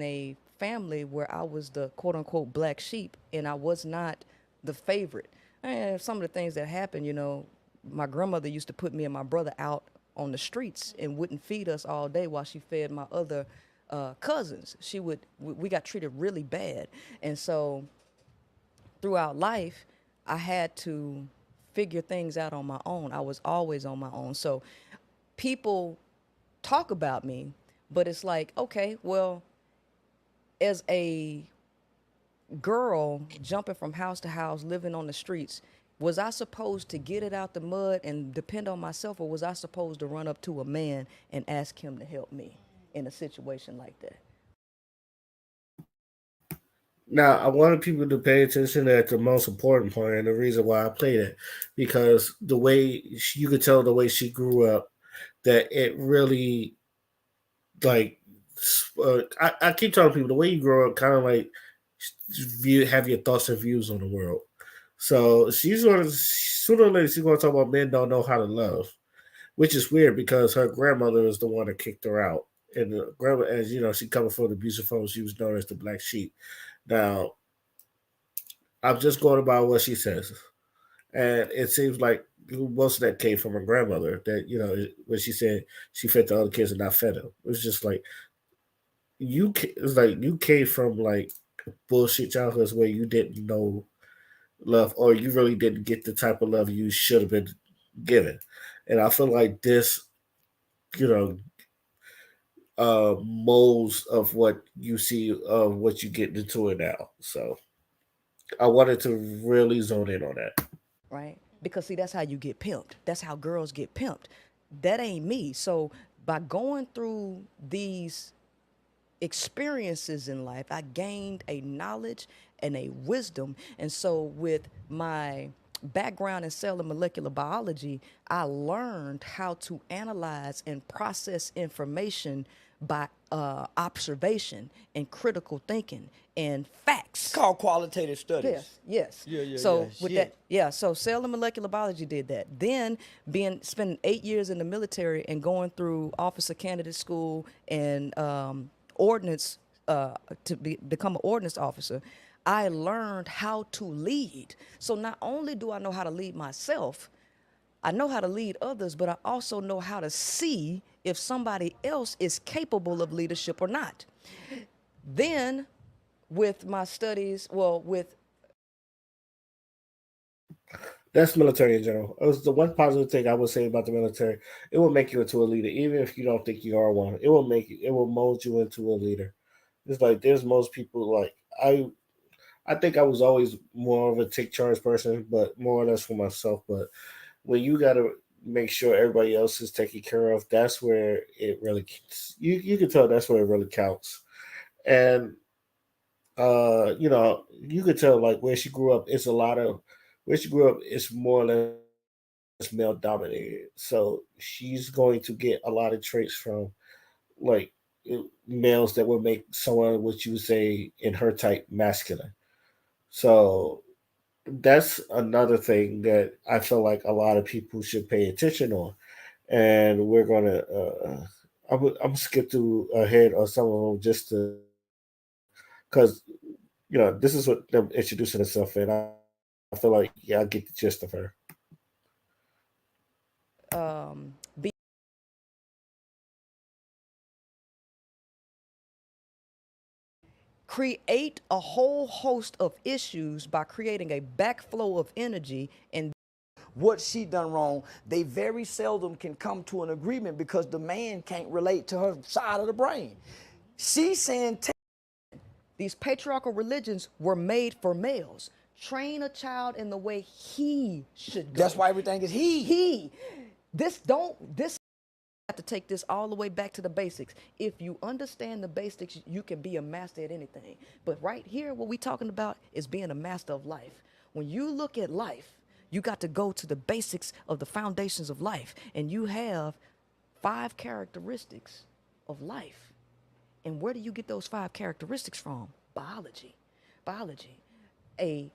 in a family where I was the quote unquote black sheep, and I was not the favorite. And some of the things that happened, you know, my grandmother used to put me and my brother out on the streets and wouldn't feed us all day while she fed my other cousins. We got treated really bad. And so throughout life, I had to figure things out on my own. I was always on my own. So people talk about me, but it's like, okay, well, as a girl jumping from house to house, living on the streets, was I supposed to get it out the mud and depend on myself, or was I supposed to run up to a man and ask him to help me in a situation like that? Now, I wanted people to pay attention at the most important point, and the reason why I played it, because the way you could tell the way she grew up, that it really like. I keep telling people the way you grow up, kind of like have your thoughts and views on the world. So she's going to sooner or later she's going to talk about men don't know how to love, which is weird because her grandmother is the one that kicked her out, and the grandma, as you know, she coming from the abusive home, she was known as the black sheep. Now I'm just going about what she says, and it seems like most of that came from her grandmother. That when she said she fed the other kids and not fed them, it was just like it's like you came from like bullshit childhoods where you didn't know love, or you really didn't get the type of love you should have been given. And I feel like this, you know, molds of what you see of what you get into it now. So I wanted to really zone in on that. Right? Because see, that's how you get pimped. That's how girls get pimped. That ain't me. So by going through these experiences in life, I gained a knowledge and a wisdom. And so, with my background in cell and molecular biology, I learned how to analyze and process information by observation and critical thinking and It's facts. called qualitative studies. Yes, yes. Yeah, yeah, So yeah. with Shit. that, yeah. So cell and molecular biology did that. Then being spending 8 years in the military and going through officer candidate school and ordnance become an ordnance officer, I learned how to lead. So not only do I know how to lead myself, I know how to lead others, but I also know how to see if somebody else is capable of leadership or not. Then with my studies, well, with That's military in general. It was the one positive thing I would say about the military. It will make you into a leader, even if you don't think you are one. It will make you. It will mold you into a leader. It's like there's most people like I. I think I was always more of a take charge person, but more or less for myself. But when you got to make sure everybody else is taken care of, that's where it really you can tell that's where it really counts. And you could tell like where she grew up. It's a lot of where she grew up. It's more or less male dominated. So she's going to get a lot of traits from like males that would make someone what you would say in her type masculine. So that's another thing that I feel like a lot of people should pay attention on. And we're gonna I'm skip through ahead on some of them just to because this is what them introducing herself in. I feel like I get the gist of her. be create a whole host of issues by creating a backflow of energy and What she done wrong, they very seldom can come to an agreement because the man can't relate to her side of the brain. She's saying, these patriarchal religions were made for males. Train a child in the way he should go. that's why everything is he. This have to take this all the way back to the basics. If you understand the basics, you can be a master at anything. But right here, what we're talking about is being a master of life. When you look at life, you got to go to the basics of the foundations of life. And you have 5 characteristics of life. And where do you get those 5 characteristics from? Biology. Biology. A,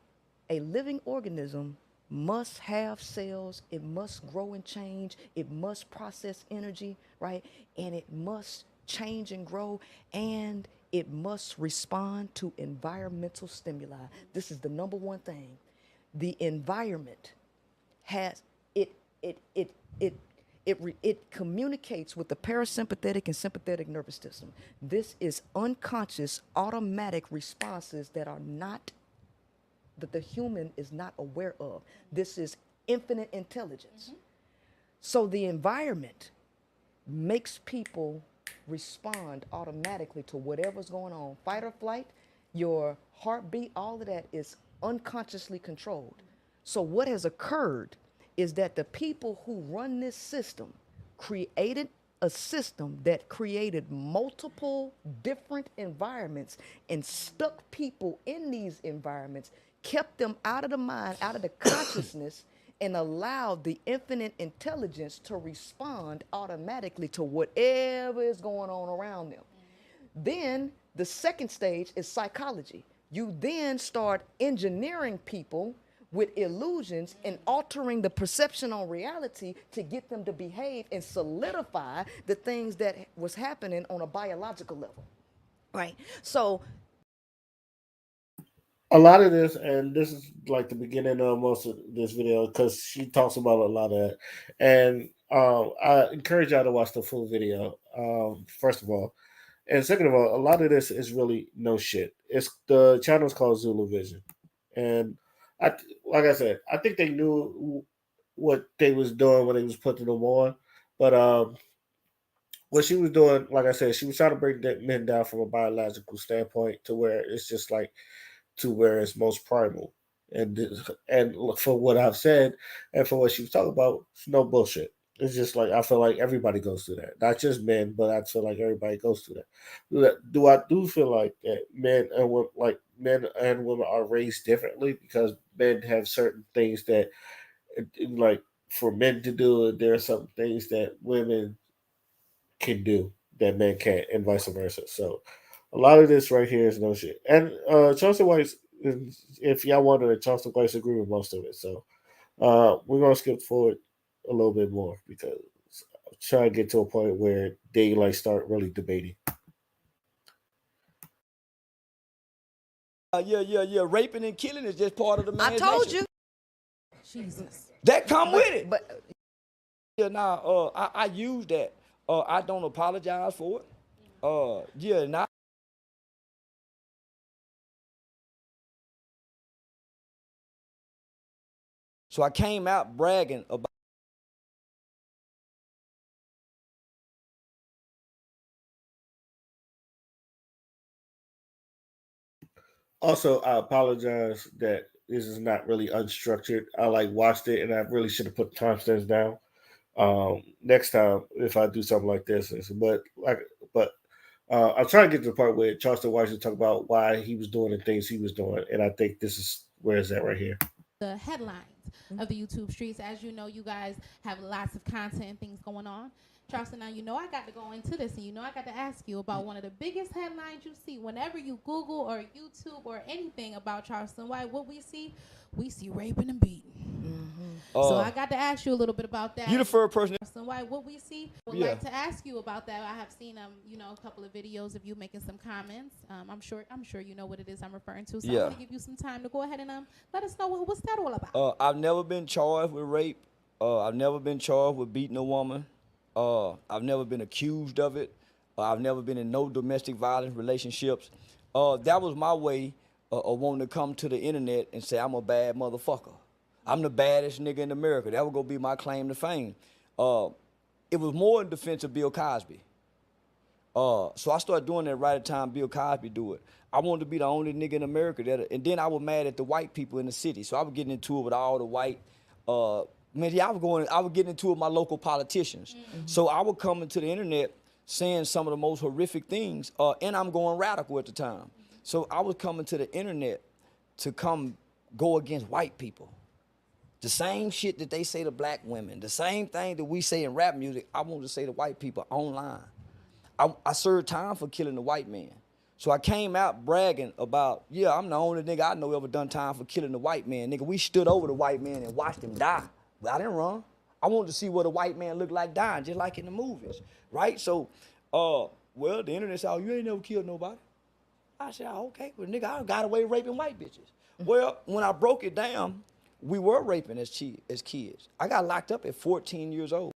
a living organism must have cells, it must grow and change, it must process energy, right? And it must change and grow, and it must respond to environmental stimuli. This is the number one thing. The environment has it communicates with the parasympathetic and sympathetic nervous system. This is unconscious automatic responses that are not that the human is not aware of. This is infinite intelligence. So the environment makes people respond automatically to whatever's going on. Fight or flight, your heartbeat, all of that is unconsciously controlled. So what has occurred is that the people who run this system created a system that created multiple different environments and stuck people in these environments, kept them out of the mind, out of the consciousness, and allowed the infinite intelligence to respond automatically to whatever is going on around them. Then the second stage is psychology. You then start engineering people with illusions and altering the perception on reality to get them to behave and solidify the things that was happening on a biological level. Right? So A lot of this, and this is like the beginning of most of this video because she talks about a lot of that. And I encourage y'all to watch the full video, first of all. And second of all, a lot of this is really no shit. It's the channel's called Zulu Vision. And like I said, I think they knew what they was doing when they was putting them on. But what she was doing, like I said, she was trying to bring men down from a biological standpoint to where it's just like to where it's most primal. And for what I've said and for what she was talking about, it's no bullshit. It's just like I feel like everybody goes through that, not just men, but I feel like everybody goes through that. Do feel like that men and women are raised differently because men have certain things that like for men to do. There are some things that women can do that men can't, and vice versa. So a lot of this right here is no shit. And Charleston White, if y'all wonder, Charleston White agree with most of it. So we're gonna skip forward a little bit more because I'm trying to get to a point where they like start really debating. Yeah. Raping and killing is just part of the I man's told nature. you. Jesus. That come with it. But Yeah, now I use that. I don't apologize for it. Yeah, now. So I came out bragging about. Also, I apologize that this is not really unstructured. I like watched it and I really should have put the timestamps down. Next time if I do something like this, but I'm trying to get to the part where Charleston White should talk about why he was doing the things he was doing, and I think this is where is that right here. The headlines of the YouTube streets. As you know, you guys have lots of content and things going on. Charleston, now you know I got to go into this, and you know I got to ask you about one of the biggest headlines you see whenever you Google or YouTube or anything about Charleston White. What we see raping and beating. So I got to ask you a little bit about that. You the first person. Charleston White, what we see. Would Yeah. like to ask you about that. I have seen a couple of videos of you making some comments. I'm sure you know what it is I'm referring to. So Yeah. I'm gonna give you some time to go ahead and let us know what's that all about. I've never been charged with rape. I've never been charged with beating a woman. I've never been accused of it. I've never been in no domestic violence relationships. That was my way of wanting to come to the internet and say I'm a bad motherfucker. I'm the baddest nigga in America. That was gonna be my claim to fame. It was more in defense of Bill Cosby. So I started doing that right at the time Bill Cosby do it. I wanted to be the only nigga in America and then I was mad at the white people in the city. So I was getting into it with all the white, I was getting into it with my local politicians. So I would come into the internet saying some of the most horrific things, and I'm going radical at the time. So I was coming to the internet to come go against white people. The same shit that they say to black women, the same thing that we say in rap music, I wanted to say to white people online. I served time for killing the white man. So I came out bragging about, yeah, I'm the only nigga I know ever done time for killing the white man. Nigga, we stood over the white man and watched him die. But I didn't run. I wanted to see what a white man looked like dying, just like in the movies, right? So, well, the internet said, oh, you ain't never killed nobody. I said, oh, okay, well, nigga, I got away raping white bitches. Well, when I broke it down, we were raping as kids. I got locked up at 14 years old.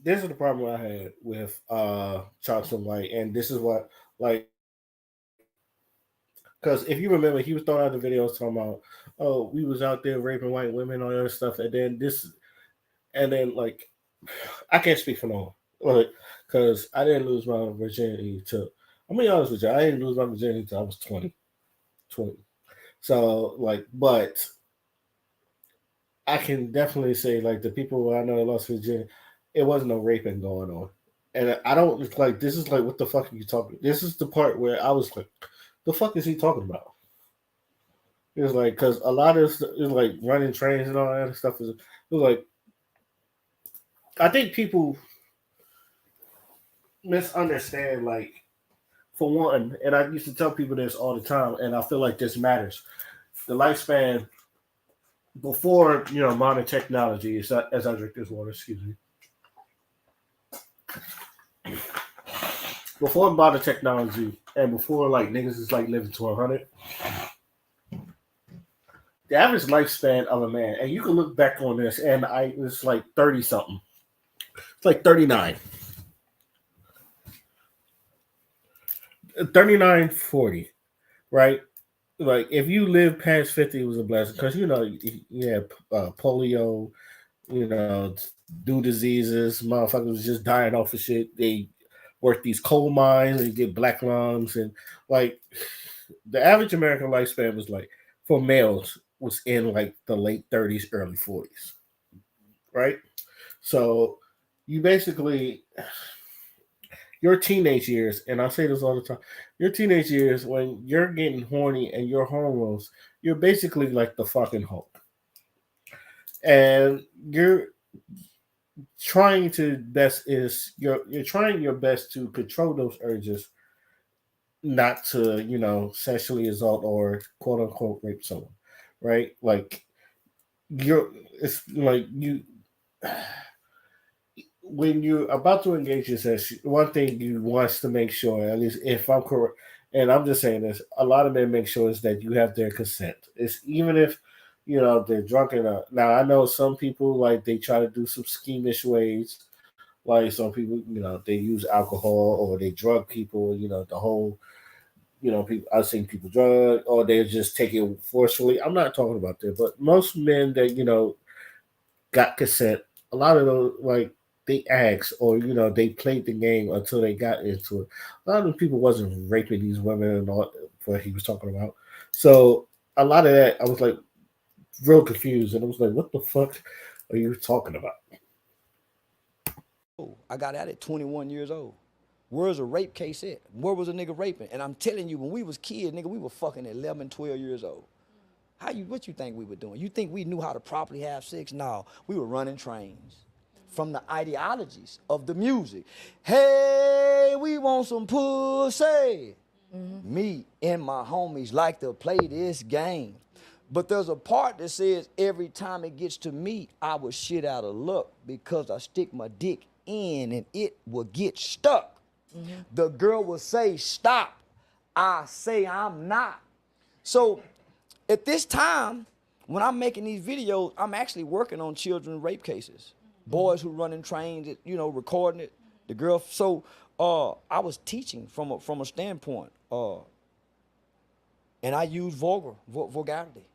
this is the problem I had with Johnson White, and this is what like because if you remember, he was throwing out the videos talking about, oh, we was out there raping white women, all that other stuff, and then this, and then like, I can't speak for no one, like, because I didn't lose my virginity till. I'm gonna be honest with you, I didn't lose my virginity till I was 20. 20. So like, but I can definitely say like the people who I know that lost virginity, it wasn't no raping going on, and I don't it's like this is like what the fuck are you talking? This is the part where I was like, the fuck is he talking about? It's like because a lot of it's like running trains and all that stuff is. It was like I think people misunderstand like for one, and I used to tell people this all the time, and I feel like this matters. The lifespan before modern technology is that as I drink this water, excuse me. Before modern technology and before like niggas is like living to 100, the average lifespan of a man, and you can look back on this, and it's like 30 something. It's like 39. 39, 40, right? Like if you live past 50, it was a blessing because you have polio, do diseases. Motherfuckers was just dying off of shit. They work these coal mines and get black lungs and like the average American lifespan was like for males was in like the late 30s, early 40s, right? So you basically your teenage years, and I say this all the time, your teenage years when you're getting horny and your hormones, you're basically like the fucking Hulk. And you're trying to best is you're trying your best to control those urges not to, sexually assault or quote unquote rape someone. Right? Like you're it's like you when you're about to engage in sex, one thing you wants to make sure, at least if I'm correct, and I'm just saying this, a lot of men make sure is that you have their consent. It's even if they're drunk enough. Now I know some people like they try to do some schemish ways, like some people they use alcohol or they drug people. The whole people I've seen people drug or they just take it forcefully. I'm not talking about that, but most men that got consent. A lot of those like they asked or they played the game until they got into it. A lot of people wasn't raping these women and all what he was talking about. So a lot of that I was like real confused and I was like, what the fuck are you talking about? Oh, I got out at 21 years old. Where's a rape case at? Where was a nigga raping? And I'm telling you, when we was kids, nigga, we were fucking at 11, 12 years old. What you think we were doing? You think we knew how to properly have sex? No, we were running trains from the ideologies of the music. Hey, we want some pussy. Me and my homies like to play this game. But there's a part that says every time it gets to me, I will shit out of luck because I stick my dick in and it will get stuck. The girl will say, stop. I say, I'm not. So at this time, when I'm making these videos, I'm actually working on children rape cases. Boys who running trains, recording it. The girl. So I was teaching from a standpoint, and I use vulgarity.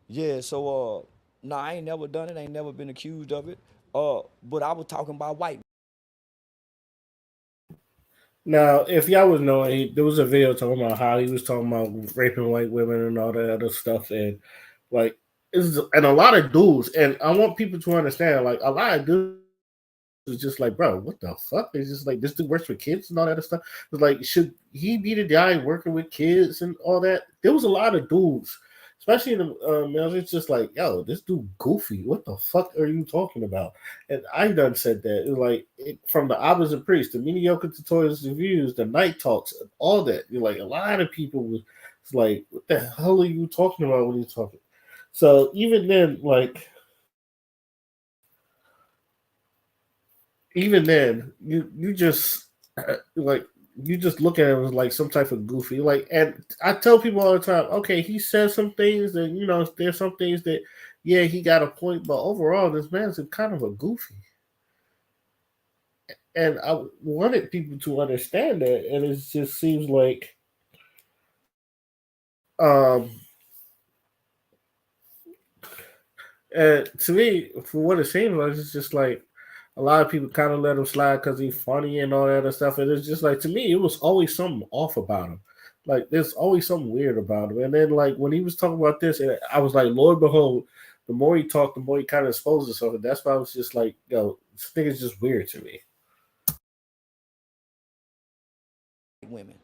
Yeah. So no, I ain't never done it. I ain't never been accused of it. But I was talking about white. Now, if y'all was knowing, there was a video talking about how he was talking about raping white women and all that other stuff, and like, and a lot of dudes, and I want people to understand, like, a lot of dudes is just like, bro, what the fuck? It's just like this dude works with kids and all that other stuff. It's like, should he be the guy working with kids and all that? There was a lot of dudes, especially in the males. It's just like, yo, this dude goofy. What the fuck are you talking about? And I done said that. It's like from the opposite priest, the mediocre tutorials reviews, the night talks, all that. You're like a lot of people was like, what the hell are you talking about when you're talking? So even then, like even then, you just like you just look at it as like some type of goofy. Like, and I tell people all the time, okay, he says some things that there's some things that yeah he got a point, but overall this man's a kind of a goofy. And I wanted people to understand that, and it just seems like, um, and to me, for what it seems like, it's just like a lot of people kind of let him slide because he's funny and all that other stuff. And it's just like, to me, it was always something off about him. Like there's always something weird about him. And then like when he was talking about this, and I was like, Lord behold, the more he talked, the more he kind of exposed himself. And that's why I was just like, yo, this thing is just weird to me. women.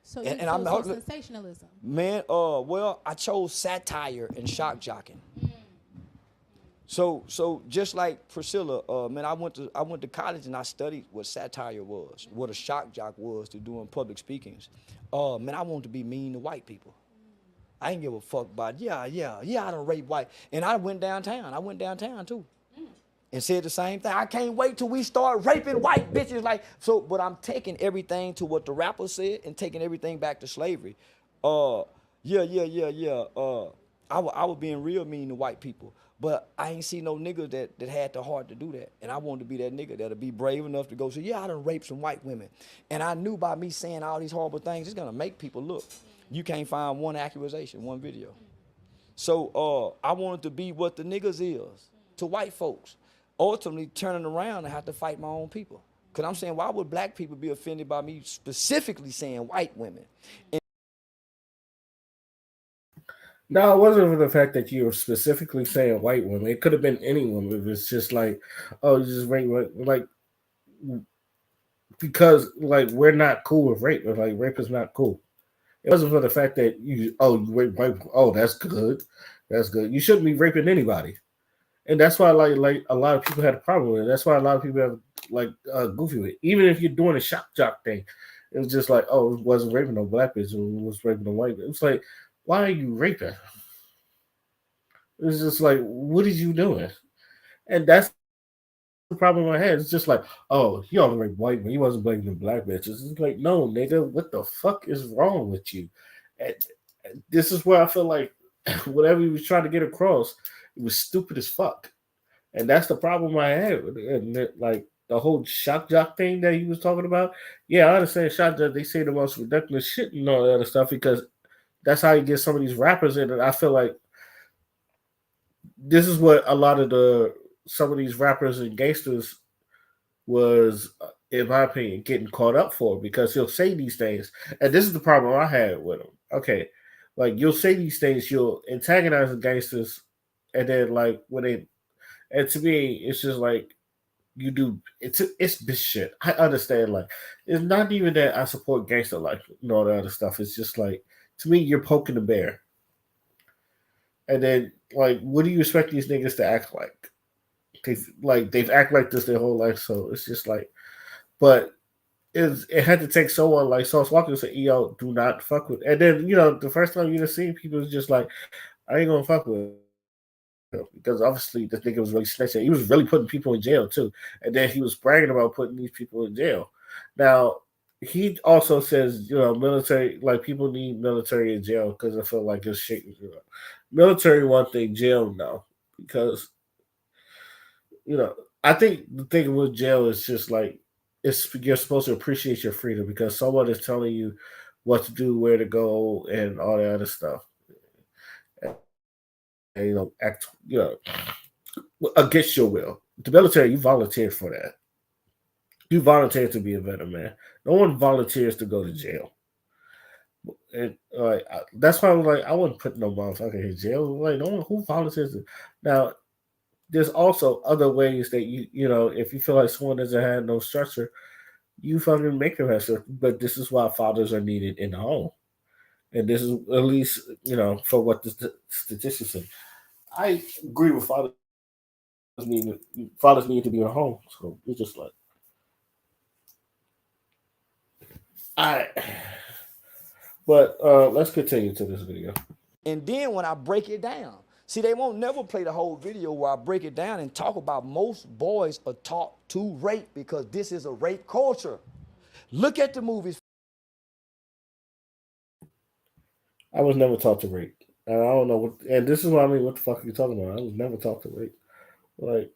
So And, you and so I'm so sensationalism. man, well, I chose satire and shock jocking. So just like Priscilla, man, I went to college and I studied what satire was, what a shock jock was to doing public speakings. Man, I wanted to be mean to white people. I didn't give a fuck about yeah. I done rape white, and I went downtown. I went downtown too, and said the same thing. I can't wait till we start raping white bitches. Like so, but I'm taking everything to what the rapper said and taking everything back to slavery. Uh, yeah. I was being real mean to white people, but I ain't see no nigga that had the heart to do that, and I wanted to be that nigga that'll be brave enough to go say, yeah, I done raped some white women, and I knew by me saying all these horrible things, it's gonna make people look. You can't find one accusation, one video. So I wanted to be what the niggas is to white folks. Ultimately turning around and have to fight my own people. Cause I'm saying, why would black people be offended by me specifically saying white women? And No, it wasn't for the fact that you were specifically saying white women. It could have been any woman. It's just like, oh, you just rape, like because like we're not cool with rape. Like rape is not cool. It wasn't for the fact that you rape white. Oh, that's good. That's good. You shouldn't be raping anybody, and that's why like a lot of people had a problem with it. That's why a lot of people have like goofy with it. Even if you're doing a shock jock thing, it was just like, oh, it wasn't raping no black bitch. It was raping a white bitch. It's like, why are you raping? It's just like, what are you doing? And that's the problem I had. It's just like, oh, he only raped white men. He wasn't blaming the black bitches. It's like, no, nigga, what the fuck is wrong with you? And this is where I feel like whatever he was trying to get across, it was stupid as fuck. And that's the problem I had with it. And like the whole shock jock thing that he was talking about. Yeah, I understand shock jock. They say the most ridiculous shit and all that other stuff because that's how you get some of these rappers in. And I feel like this is what a lot of the some of these rappers and gangsters was, in my opinion, getting caught up for because he'll say these things, and this is the problem I had with him. Okay, like you'll say these things, you'll antagonize the gangsters, and then like when they, and to me, it's just like you do. It's bitch shit. I understand. Like it's not even that I support gangster like and all the other stuff. It's just like to me, you're poking the bear, and then like, what do you expect these niggas to act like? They've acted like this their whole life, so it's just like, but it had to take someone like Sauce Walker to say, "Yo, do not fuck with." And then the first time you just see people is just like, "I ain't gonna fuck with him," because obviously this nigga was really snitching. He was really putting people in jail too, and then he was bragging about putting these people in jail. Now he also says, military like people need military in jail because I feel like it's shit. Military one thing, jail no, because you know, I think the thing with jail is just like it's you're supposed to appreciate your freedom because someone is telling you what to do, where to go, and all that other stuff. And act against your will. The military, you volunteered for that. You volunteered to be a veteran, man. No one volunteers to go to jail. And that's why I was like, I wouldn't put no motherfucker in jail. Like, no one who volunteers. Now, there's also other ways that if you feel like someone doesn't have no structure, you fucking make them have structure. But this is why fathers are needed in the home, and this is at least for what the statistics say. I agree with fathers need to be in the home. So it's just like, all right. But let's continue to this video. and then when I break it down, see, they won't never play the whole video where I break it down and talk about most boys are taught to rape because this is a rape culture. Look at the movies. I was never taught to rape, and I don't know what. And this is what I mean. What the fuck are you talking about? I was never taught to rape. Like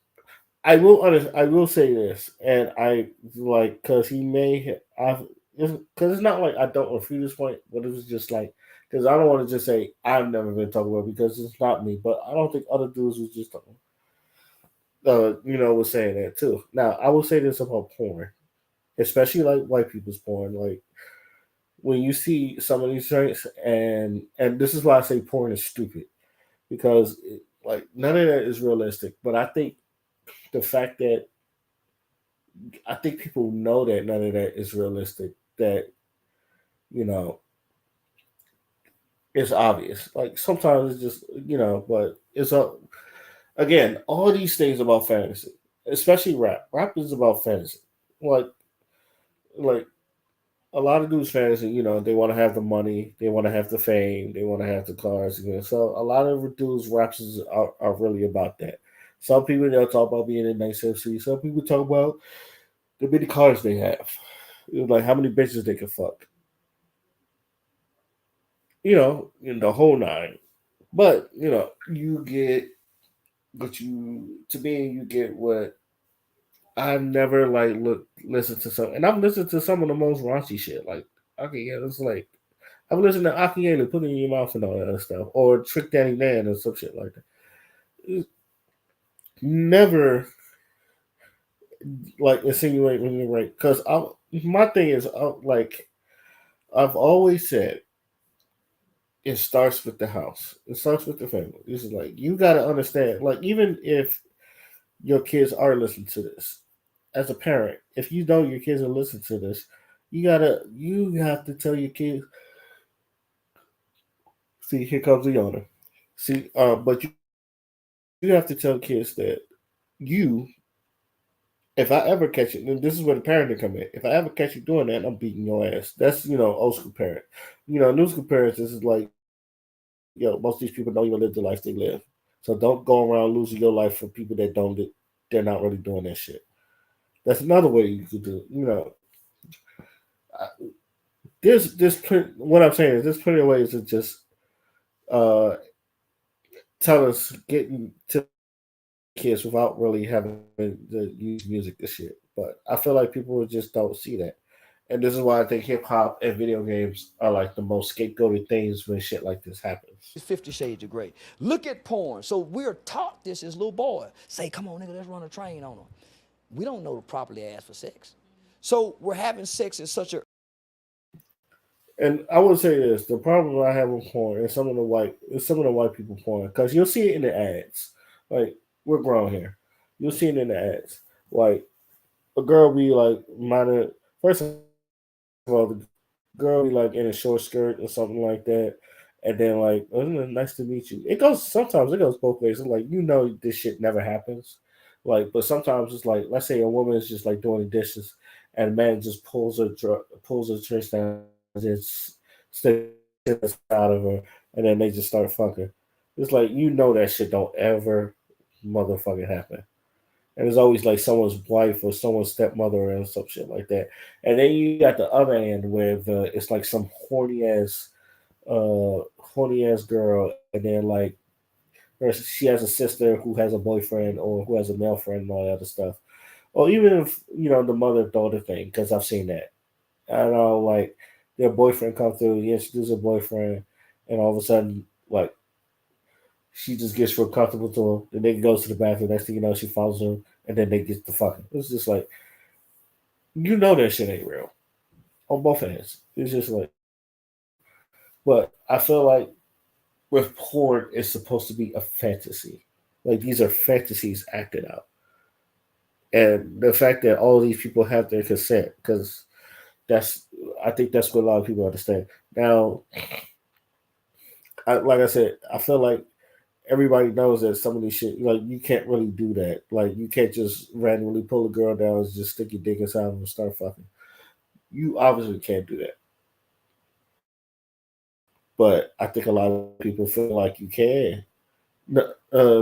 I will say this, and I like because he may have. Because it's not like I don't refute his point, but it was just like because I don't want to just say I've never been talked about because it's not me, but I don't think other dudes was just was saying that too. Now I will say this about porn, especially like white people's porn, like when you see some of these things, and this is why I say porn is stupid because like none of that is realistic. But I think the fact that I think people know that none of that is realistic. That you know it's obvious. Like sometimes it's just but it's a again all these things about fantasy, especially rap. Rap is about fantasy. Like like a lot of dudes fantasy, they want to have the money, they want to have the fame, they want to have the cars. So a lot of dudes raps are really about that. Some people they'll talk about being in nice FC. Some people talk about the many cars they have, like how many bitches they can fuck. In the whole nine. But you get what you to me. You get what I've never like listened to some, and I've listened to some of the most raunchy shit. Like okay, yeah, it's like I've listened to Akiele put it in your mouth and all that other stuff, or Trick Daddy Man or some shit like that. It's never like insinuate when you're right, because my thing is like I've always said it starts with the house. It starts with the family. This is like you got to understand. Like even if your kids are listening to this, as a parent, if you know your kids are listening to this, you have to tell your kids. See, here comes the owner. See, but you have to tell kids that you, if I ever catch it, and this is where the parenting come in. If I ever catch you doing that, I'm beating your ass. That's old school parent. New school parents. This is like most of these people don't even live the life they live. So don't go around losing your life for people that don't. They're not really doing that shit. That's another way you could do. I- what I'm saying is there's plenty of ways to just uh tell us getting to the kids without really having to use music to shit. But I feel like people just don't see that. And this is why I think hip hop and video games are like the most scapegoated things when shit like this happens. It's 50 Shades of Grey. Look at porn. So we're taught this as little boys. Say, come on, nigga, let's run a train on them. We don't know to properly ask for sex. So we're having sex at such a And I would say this: the problem I have with porn is some of the white people porn because you'll see it in the ads. Like we're grown here, you'll see it in the ads. Like a girl be like minor. First of all, the girl be like in a short skirt or something like that, and then like, oh, nice to meet you. Sometimes it goes both ways. It's like this shit never happens. Like, but sometimes it's like, let's say a woman is just like doing the dishes, and a man just pulls her dress down, just sticks his out of her, and then they just start fucking. It's like that shit don't ever motherfucking happen. And it's always like someone's wife or someone's stepmother and some shit like that. And then you got the other end where it's like some uh, horny ass girl, and then like she has a sister who has a boyfriend or who has a male friend and all that other stuff. Or even if the mother daughter thing, because I've seen that. I know like their boyfriend come through, he introduces her boyfriend, and all of a sudden like she just gets real comfortable to him. The nigga goes to the bathroom. Next thing you know, she follows him, and then they get the fucking. It's just like that shit ain't real on both ends. It's just like, but I feel like with porn, it's supposed to be a fantasy. Like these are fantasies acted out, and the fact that all these people have their consent, because that's, I think that's what a lot of people understand. Now, like I said, I feel like everybody knows that some of these shit, like you can't really do that. Like you can't just randomly pull a girl down and just stick your dick inside them and start fucking. You obviously can't do that. But I think a lot of people feel like you can. No,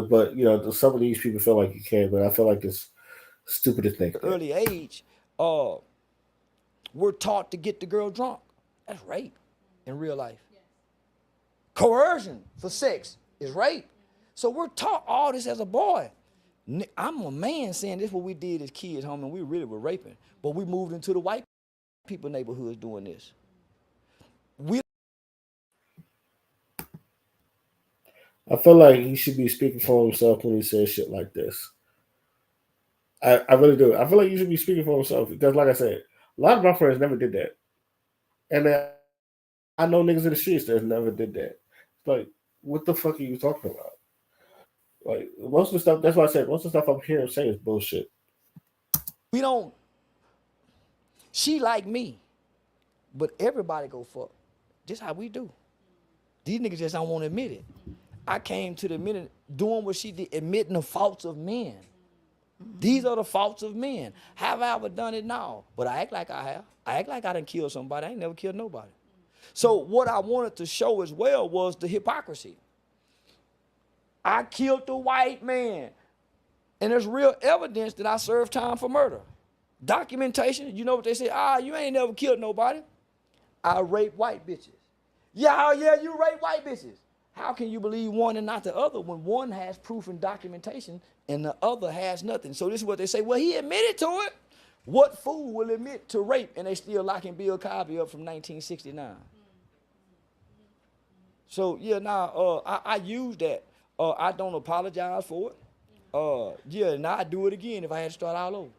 but some of these people feel like you can, but I feel like it's stupid to think that. early age, uh, we're taught to get the girl drunk. That's rape in real life. Coercion for sex is rape. So we're taught all this as a boy. I'm a man saying this what we did as kids, homie, and we really were raping. But we moved into the white people neighborhoods doing this. We I feel like he should be speaking for himself when he says shit like this. I really do. I feel like you should be speaking for himself because, like I said, a lot of my friends never did that, and I know niggas in the streets that never did that. Like, what the fuck are you talking about? Like, most of the stuff. That's why I said most of the stuff I'm hearing say is bullshit. we don't she like me, but everybody go fuck. Just how we do. These niggas just don't want to admit it. I came to the admit doing what she did, admitting the faults of men. These are the faults of men. Have I ever done it? No. But I act like I have. I act like I done killed somebody. I ain't never killed nobody. So what I wanted to show as well was the hypocrisy. I killed the white man. And there's real evidence that I served time for murder. Documentation, you know what they say? You ain't never killed nobody. I rape white bitches. Yeah, you rape white bitches. How can you believe one and not the other when one has proof and documentation and the other has nothing? So this is what they say. Well, he admitted to it. What fool will admit to rape and they still locking Bill Cosby up from 1969? So yeah, now I use that. I don't apologize for it. Yeah, now I do it again if I had to start all over.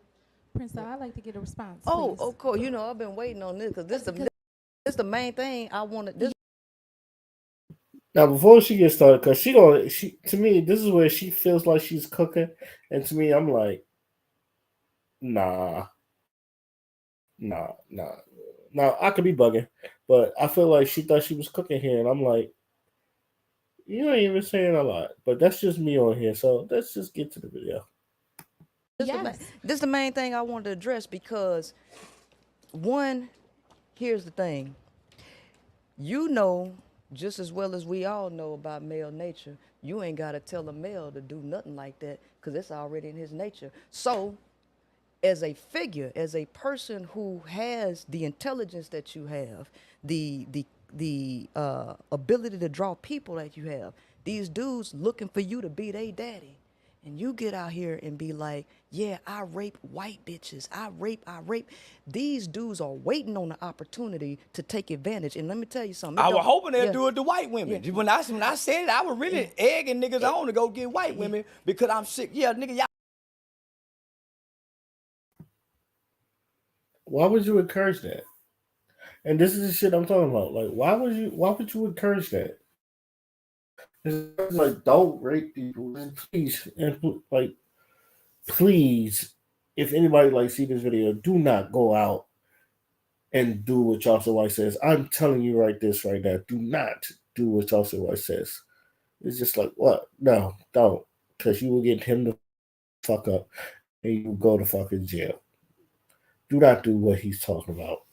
Prince, I'd like to get a response, Oh, please. of course. You know, I've been waiting on this because this the main thing I wanted. This Now, before she gets started, because she to me, this is where she feels like she's cooking, and to me, I'm like, nah, nah, nah. Now I could be bugging, but I feel like she thought she was cooking here, and I'm like, you ain't even saying a lot. But that's just me on here, so let's just get to the video. this the Yes. this the main thing I wanted to address because one, here's the thing. You know just as well as we all know about male nature. You ain't got to tell a male to do nothing like that because it's already in his nature. So as a figure, as a person who has the intelligence that you have, the ability to draw people that you have, these dudes looking for you to be their daddy. And you get out here and be like, yeah, I rape white bitches. I rape. These dudes are waiting on the opportunity to take advantage. And let me tell you something. I was hoping they'd Yeah, do it to white women. yeah. When I said it, I was really egging niggas on to go get white women because I'm sick. Yeah, nigga, y'all. Why would you encourage that? And this is the shit I'm talking about. Like, why would you encourage that? It's like, don't rape people, and please, like, please, if anybody like see this video, do not go out and do what Chaucer White says. I'm telling you right now, do not do what Chaucer White says. It's just like, what? No, don't, because you will get him to fuck up, and you will go to fucking jail. Do not do what he's talking about.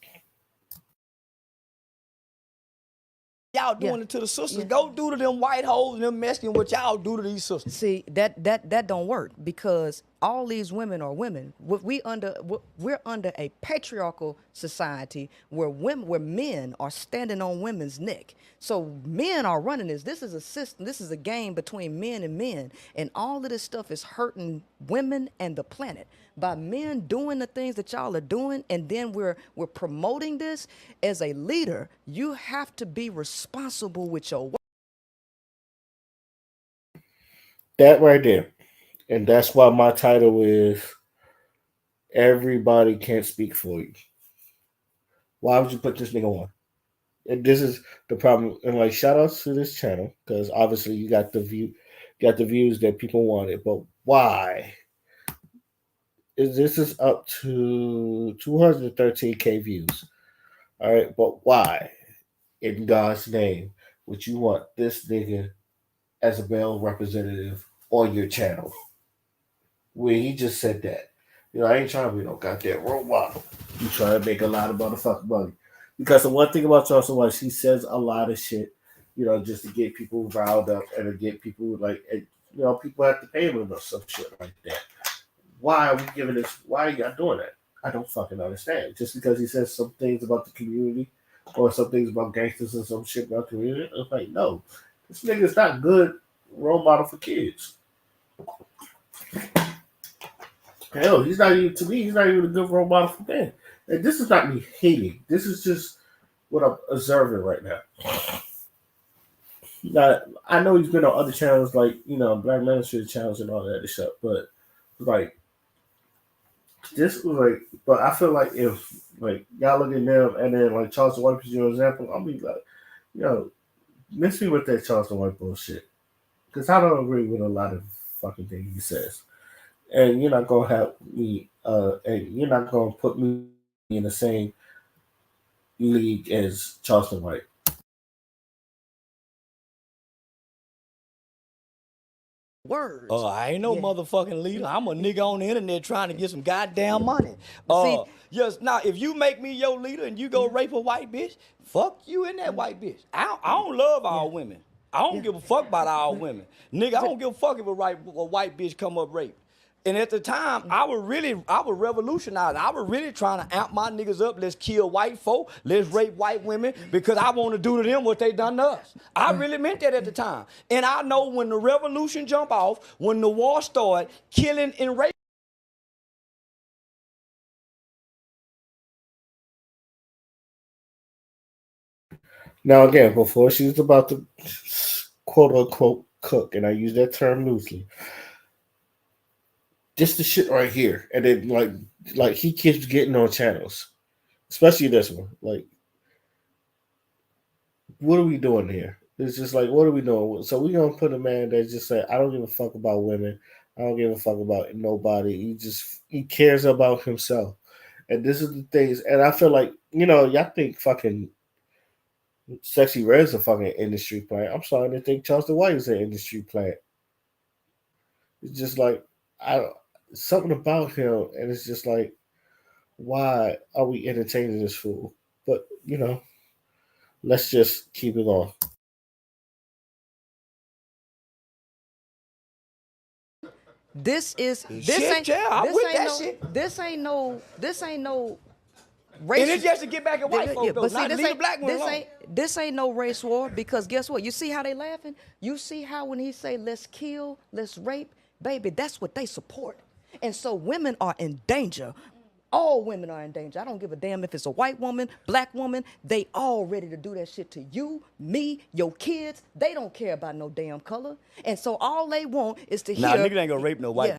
Y'all Yeah. doing it to the sisters. Yeah. Go do to them white hoes and them Mexicans what y'all do to these sisters. See, that don't work because all these women are women. We're under a patriarchal society where men are standing on women's neck. So men are running this. This is a system. This is a game between men, and all of this stuff is hurting women and the planet by men doing the things that y'all are doing, and then we're promoting this. As a leader, you have to be responsible with your work. That right there. And that's why my title is Everybody Can't Speak for You. Why would you put this nigga on? And this is the problem. And like, shout outs to this channel because obviously you got got the views that people wanted. But why? This is up to 213K views. All right, but why? In God's name, would you want this nigga as a male representative on your channel? When he just said that. You know, I ain't trying to be no goddamn role model. You trying to make a lot of motherfucking money. Because the one thing about Charles White, she says a lot of shit, you know, just to get people riled up and to get people like, and, you know, people have to pay them or some shit like that. Why are we giving this? Why are y'all doing that? I don't fucking understand. Just because he says some things about the community or some things about gangsters and some shit about the community, it's like, no, this nigga's not good role model for kids. Hell, he's not even to me. He's not even a good role model for men. And this is not me hating. This is just what I'm observing right now. Now, I know he's been on other channels like Black Ministry channels and all that other stuff, but like this was like, but I feel like if like y'all look at them and then like Charleston White is your example, I'll be like, yo, miss me with that Charleston White bullshit because I don't agree with a lot of fucking things he says, and you're not gonna have me, and you're not gonna put me in the same league as Charleston White. Words. I ain't no Yeah. motherfucking leader. I'm a nigga on the internet trying to get some goddamn money. See- Yes. Now, if you make me your leader and you go rape a white bitch, fuck you and that white bitch. I don't love all women. I don't give a fuck about all women. Nigga, I don't give a fuck if a white bitch come up rape. And at the time, I was revolutionized. I was really trying to amp my niggas up. Let's kill white folk. Let's rape white women because I want to do to them what they done to us. I really meant that at the time. And I know when the revolution jump off, when the war started, killing and raping. Now again, before she was about to quote unquote cook, and I use that term loosely, just the shit right here, and then like he keeps getting on channels, especially this one. Like, what are we doing here? It's just like, what are we doing? So we gonna put a man that just say, I don't give a fuck about women. I don't give a fuck about nobody. He cares about himself. And this is the things. And I feel like y'all think fucking Sexy Red is a fucking industry plant. I'm starting to think Charleston White is an industry plant. It's just like I something about him, and it's just like, why are we entertaining this fool? But let's just keep it on. This is Shit, yeah, I'm with that no shit. this ain't no And race. it's just to get back at white folks, though. but see, Not this leave the ain't black women this alone. ain't no race war because guess what? You see how they laughing? You see how when he say let's kill, let's rape, baby, that's what they support. And so women are in danger. All women are in danger. I don't give a damn if it's a white woman, black woman. They all ready to do that shit to you, me, your kids. They don't care about no damn color. And so all they want is to Nah, hear. nigga ain't gonna rape no white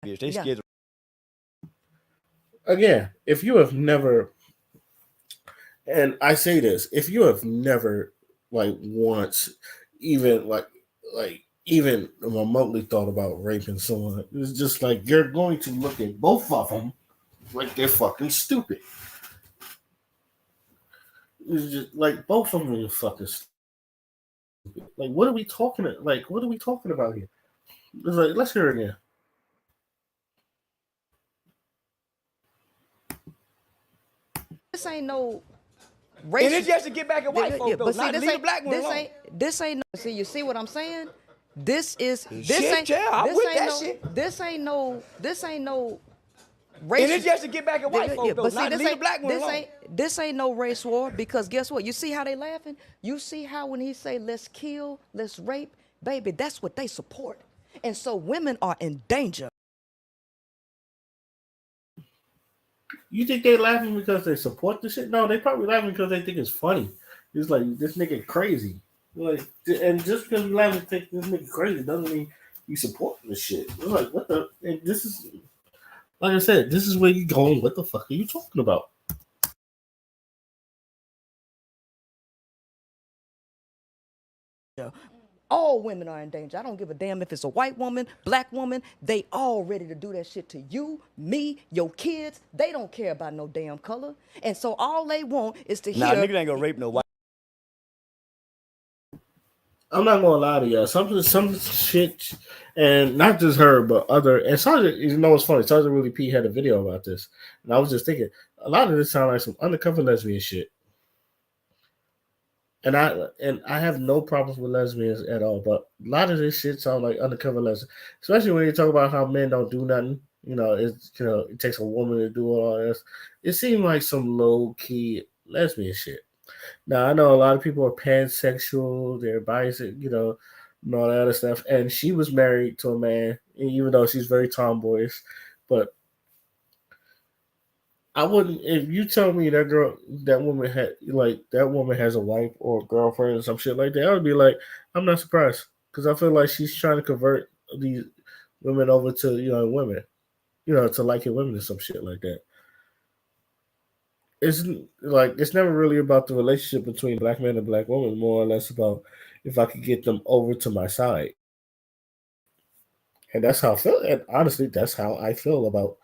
bitch. They Yeah. scared. Again, if you have never, and I say this, if you have never like once even even remotely thought about raping someone, it's just like you're going to look at both of them like they're fucking stupid. It's just like both of them are fucking stupid. Like what are we talking? Like what are we talking about here? It's like let's hear it again. This ain't no race. And it's just to get back at white folks, though. But see, Not this leave the ain't black women alone. this ain't no. See, you see what I'm saying? This Shit, ain't yeah, I'm this with ain't that no shit. this ain't no race. And it's just to get back at white folks, though. But see, Not this leave the ain't black women alone. this ain't no race war because guess what? You see how they laughing? You see how when he say let's kill, let's rape, baby, that's what they support. And so women are in danger. You think they laughing because they support the shit? No, they probably laughing because they think it's funny. It's like this nigga crazy. Like, and just because you laughing think this nigga crazy doesn't mean you supporting the shit. It's like what the? And this is like I said, this is where you going. What the fuck are you talking about? All women are in danger. I don't give a damn if it's a white woman, black woman. They all ready to do that shit to you, me, your kids. They don't care about no damn color. And so all they want is to Nah, hear. nigga ain't gonna rape no white. I'm not gonna lie to y'all. Some shit, and not just her, but other. And Sergeant, what's funny? Sergeant Really P had a video about this, and I was just thinking, a lot of this sounds like some undercover lesbian shit. And I have no problems with lesbians at all, but a lot of this shit sounds like undercover lesbians, especially when you talk about how men don't do nothing. It takes a woman to do all this. It seemed like some low key lesbian shit. Now I know a lot of people are pansexual, they're bisexual, and all that other stuff. And she was married to a man, even though she's very tomboyish. But I wouldn't. If you tell me that woman that woman has a wife or a girlfriend or some shit like that, I would be like, I'm not surprised because I feel like she's trying to convert these women over to women, to liking women or some shit like that. It's like it's never really about the relationship between black men and black women. More or less about if I could get them over to my side, and that's how I feel. And honestly, that's how I feel about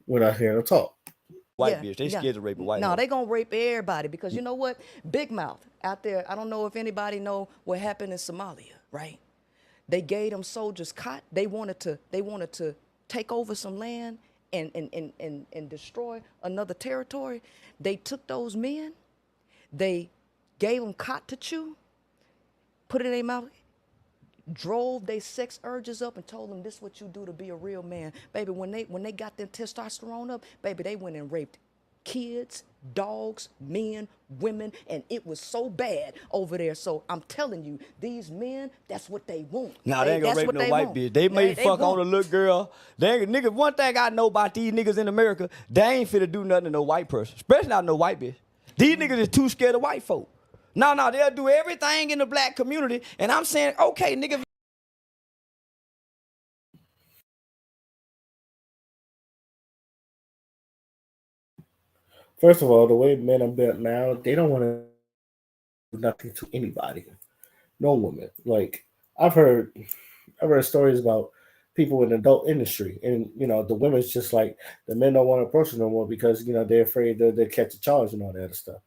when I hear them talk. White Yeah, bitch. They yeah. scared to rape a white No, hoe. they gonna rape everybody because you know what? Big Mouth out there. I don't know if anybody know what happened in Somalia, right? They gave them soldiers caught. They wanted to take over some land and destroy another territory. They took those men. They gave them cot to chew, put it in their mouth, drove their sex urges up and told them this is what you do to be a real man. Baby, when they got their testosterone up, baby, they went and raped kids, dogs, men, women, and it was so bad over there. So I'm telling you, these men, that's what they want. Nah, they ain't gonna That's rape what no they white want. bitch. They may They fuck on a want. little girl. They ain't, nigga, one thing I know about these niggas in America, they ain't finna do nothing to no white person, especially not no white bitch. These niggas is too scared of white folk. No, they'll do everything in the black community, and I'm saying, okay, nigga. First of all, the way men are built now, they don't want to do nothing to anybody, no woman. Like I've heard, I've heard stories about people in the adult industry, and the women's just like the men don't want to approach them no more because they're afraid that they catch a charge and all that other stuff.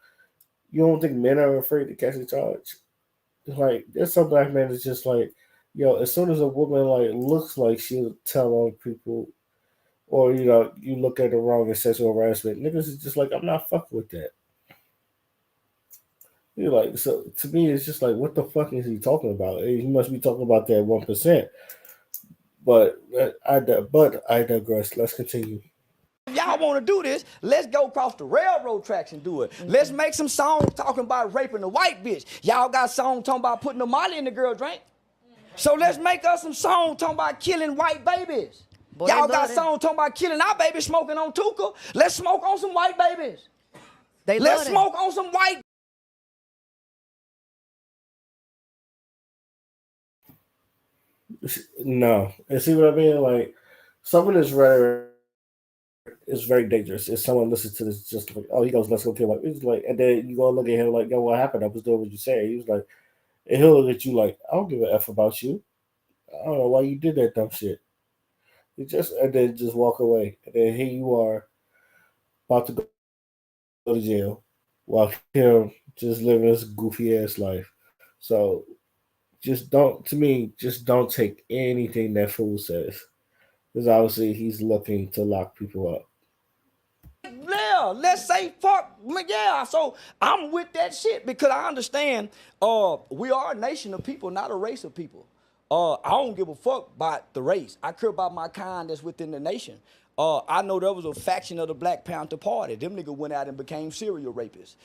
You don't think men are afraid to catch a charge? Like there's some black men that's just like, as soon as a woman like looks like she'll tell on people, or you look at her wrong in sexual harassment, niggas is just like, I'm not fucking with that. You're like, so to me, it's just like, what the fuck is he talking about? He must be talking about that 1%. But I digress. Let's continue. If y'all want to do this, let's go across the railroad tracks and do it. Let's make some songs talking about raping the white bitch. Y'all got songs talking about putting the molly in the girl drink. So let's make us some songs talking about killing white babies. Boy, they Y'all got love that. songs talking about killing our babies smoking on Tuka. Let's smoke on some white babies. They Let's love that. smoke on some white. No, and see what I mean? Like some of this rhetoric is very dangerous. If someone listens to this, just like, oh, he goes, let's go kill white. It's like, and then you go look at him like, yo, what happened? I was doing what you said. He was like, and he'll look at you like, I don't give a f about you. I don't know why you did that dumb shit. You just and then just walk away. And then here you are about to go to jail while him just living this goofy ass life. So just don't to me, just don't take anything that fool says. Because obviously he's looking to lock people up. Yeah, let's say fuck. Yeah, so I'm with that shit because I understand we are a nation of people, not a race of people. I don't give a fuck about the race. I care about my kind that's within the nation. I know there was a faction of the Black Panther Party. Them niggas went out and became serial rapists.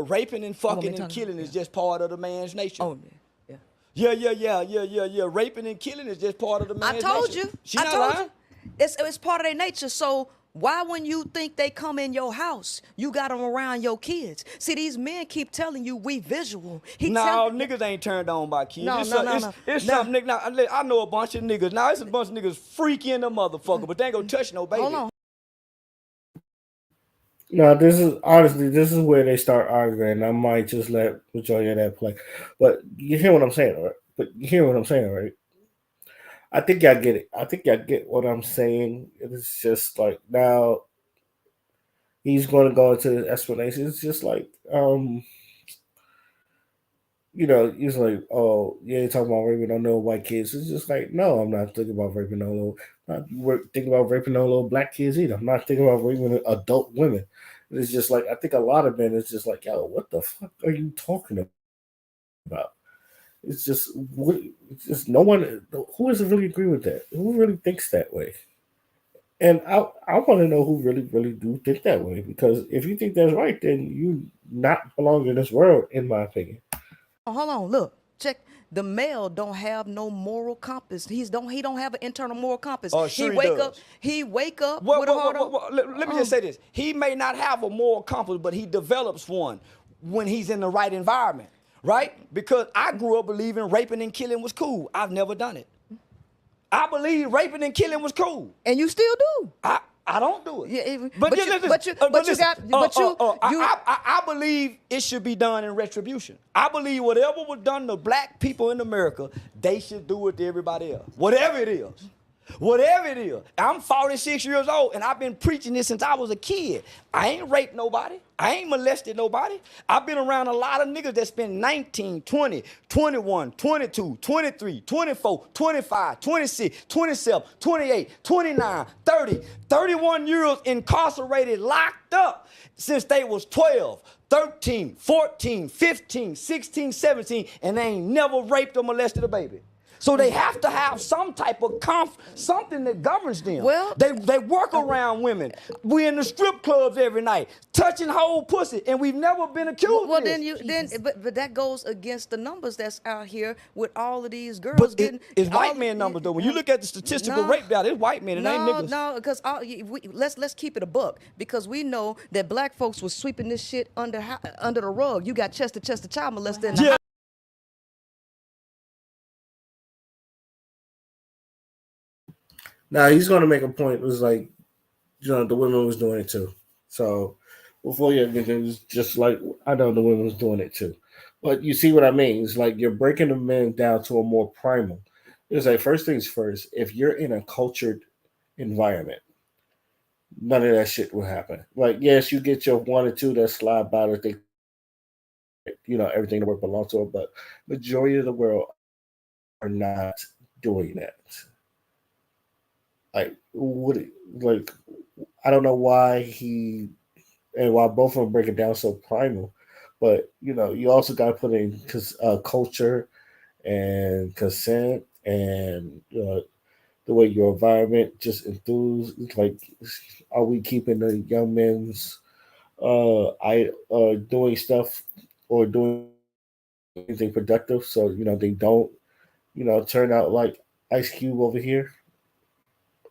Raping and fucking and killing is just part of the man's nature. Oh, yeah. Yeah. Raping and killing is just part of the I man's told nature. you. She I not told lying. you. It's part of their nature. So why, when you think they come in your house, you got them around your kids? See, these men keep telling you we visual. No, niggas ain't turned on by kids. No, no. It's No. something, nigga. Now, I know a bunch of niggas. Now, it's a bunch of niggas freaky in the motherfucker, but they ain't gonna touch no baby. Hold on. No, this is honestly this is where they start arguing. I might just let majority of that play, but you hear what I'm saying, right? But you hear what I'm saying, right? I think I get it. I think I get what I'm saying. It's just like now he's going to go into the explanation. It's just like, he's like, oh, you ain't talking about raping no little white kids. It's just like, no, I'm not thinking about raping no little, not thinking about raping no little black kids either. I'm not thinking about raping adult women. It's just like, I think a lot of men is just like, yo, what the fuck are you talking about? It's just no one, who doesn't really agree with that? Who really thinks that way? And I want to know who really do think that way, because if you think that's right, then you not belong in this world, in my opinion. Hold on. Look. check. The male don't have no moral compass. He don't have an internal moral compass. Oh, sure he he wake does. up. He wake up with a heart on. Let me just say this. He may not have a moral compass, but he develops one when he's in the right environment, right? Because I grew up believing raping and killing was cool. I've never done it. I believe raping and killing was cool. And you still do. I don't do it. Yeah, I believe it should be done in retribution. I believe whatever was done to black people in America, they should do it to everybody else. Whatever it is. Whatever it is. I'm 46 years old, and I've been preaching this since I was a kid. I ain't raped nobody. I ain't molested nobody. I've been around a lot of niggas that spend 19, 20, 21, 22, 23, 24, 25, 26, 27, 28, 29, 30, 31 years incarcerated, locked up since they was 12, 13, 14, 15, 16, 17, and they ain't never raped or molested a baby. So they have to have some type of something that governs them. Well, they work around women. We in the strip clubs every night, touching whole pussy, and we've never been accused. Well, of this. but that goes against the numbers that's out here with all of these girls But getting. it's white man numbers though. When you look at the statistical rape data, it's white men. It ain't niggas. No, because let's keep it a buck, because we know that black folks was sweeping this shit under the rug. You got Chester child molester in the house. Now he's going to make a point. It was like, the women was doing it too. So before you get it was just like, I know the women was doing it too. But you see what I mean? It's like you're breaking the men down to a more primal. It's like, first things first, if you're in a cultured environment, none of that shit will happen. Like, yes, you get your one or two that slide by that they, everything the work belongs to them, but majority of the world are not doing that. Like, I don't know why why both of them break it down so primal, but you also got to put in culture and consent and the way your environment just enthused. Like, are we keeping the young men's doing stuff or doing anything productive so they don't turn out like Ice Cube over here?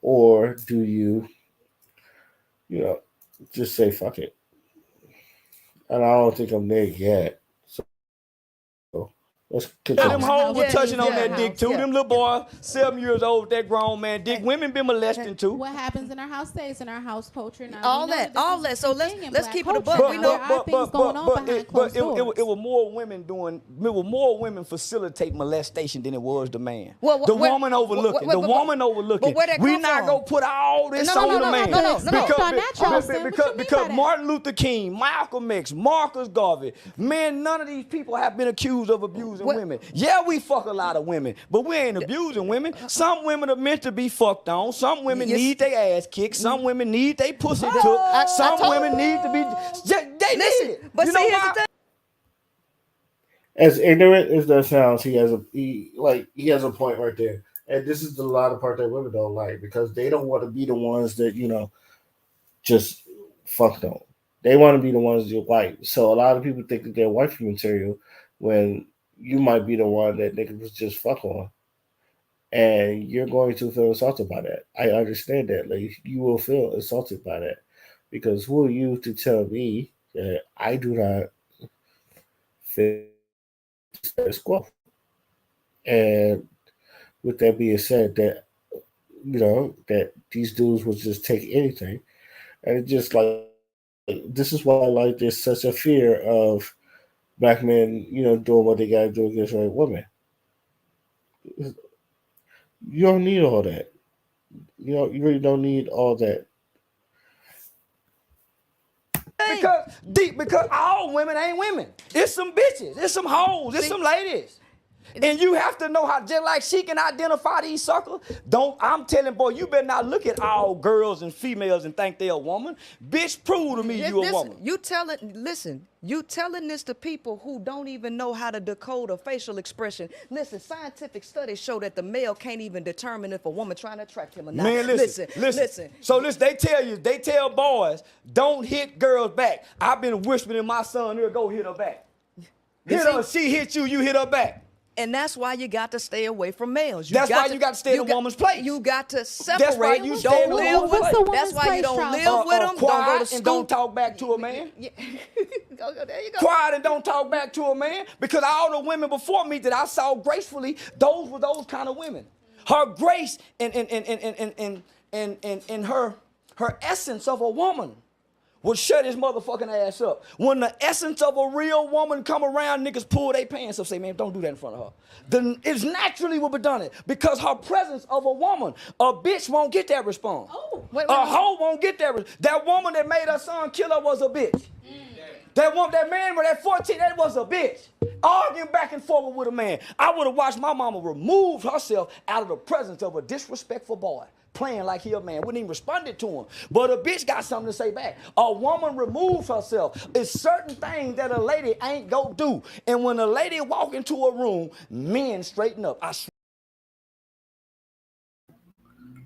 Or do you, just say fuck it? And I don't think I'm there yet. So let's continue. Them hoes were touching on that yeah. dick too. Yeah. Them little boys, 7 years old, that grown man dick. Women been molesting too. What happens in our house stays in our house culture. Now, All that. So let's keep it a buck. We know there are things going on behind closed doors. It was more women more women facilitate molestation than it was the man. Well, the woman overlooking. The woman overlooking. But where that We come not from? gonna put all this on the man. Because Martin Luther King, Malcolm X, Marcus Garvey, man, none of these people have been accused of abusing women. Yeah, we fuck a lot of women, but we ain't abusing women. Some women are meant to be fucked on. Some women need their ass kicked. Some women need their pussy took. Some women need to be. They need it. But You know see, here's why? the thing. As ignorant as that sounds, he has a point right there. And this is the lot of part that women don't like, because they don't want to be the ones that just fucked on. They want to be the ones that are white. So a lot of people think that they're wifey material when you might be the one that niggas was just fuck on. And you're going to feel assaulted by that. I understand that. Like, you will feel assaulted by that. Because who are you to tell me that I do not fit status quo? And with that being said, that that these dudes will just take anything. And it's just like, this is why like there's such a fear of black men, doing what they gotta do against white women. You don't need all that. You really don't need all that. Because all women ain't women. It's some bitches. It's some hoes. It's some ladies. And you have to know how, just like she can identify these suckers. I'm telling boy, you better not look at all girls and females and think they're a woman. Bitch, prove to me you a woman. You telling this to people who don't even know how to decode a facial expression. Listen, scientific studies show that the male can't even determine if a woman trying to attract him or not. Man, listen. So listen, they tell boys, don't hit girls back. I've been whispering in my son ear, go hit her back. Hit her, she hit you, you hit her back. And that's why you got to stay away from males. That's why you got to stay in a woman's place. You got to That's why separate. you stay in a woman's What's place. the woman's That's why place, you don't Charles? live with them. Don't go Quiet to school. and don't talk back to a man. Yeah. There you go. Quiet and don't talk back to a man. Because all the women before me that I saw gracefully, those were those kind of women. Her grace and her essence of a woman would shut his motherfucking ass up. When the essence of a real woman come around, niggas pull their pants up, say, man, don't do that in front of her. Then it's naturally will be done it. Because her presence of a woman, a bitch won't get that response. Oh. A hoe won't get that. That woman that made her son kill her was a bitch. That man with that 14, that was a bitch. Arguing back and forth with a man. I would have watched my mama remove herself out of the presence of a disrespectful boy. Playing like he a man, wouldn't even responded to him. But a bitch got something to say back. A woman removes herself. It's certain things that a lady ain't go do. And when a lady walk into a room, men straighten up.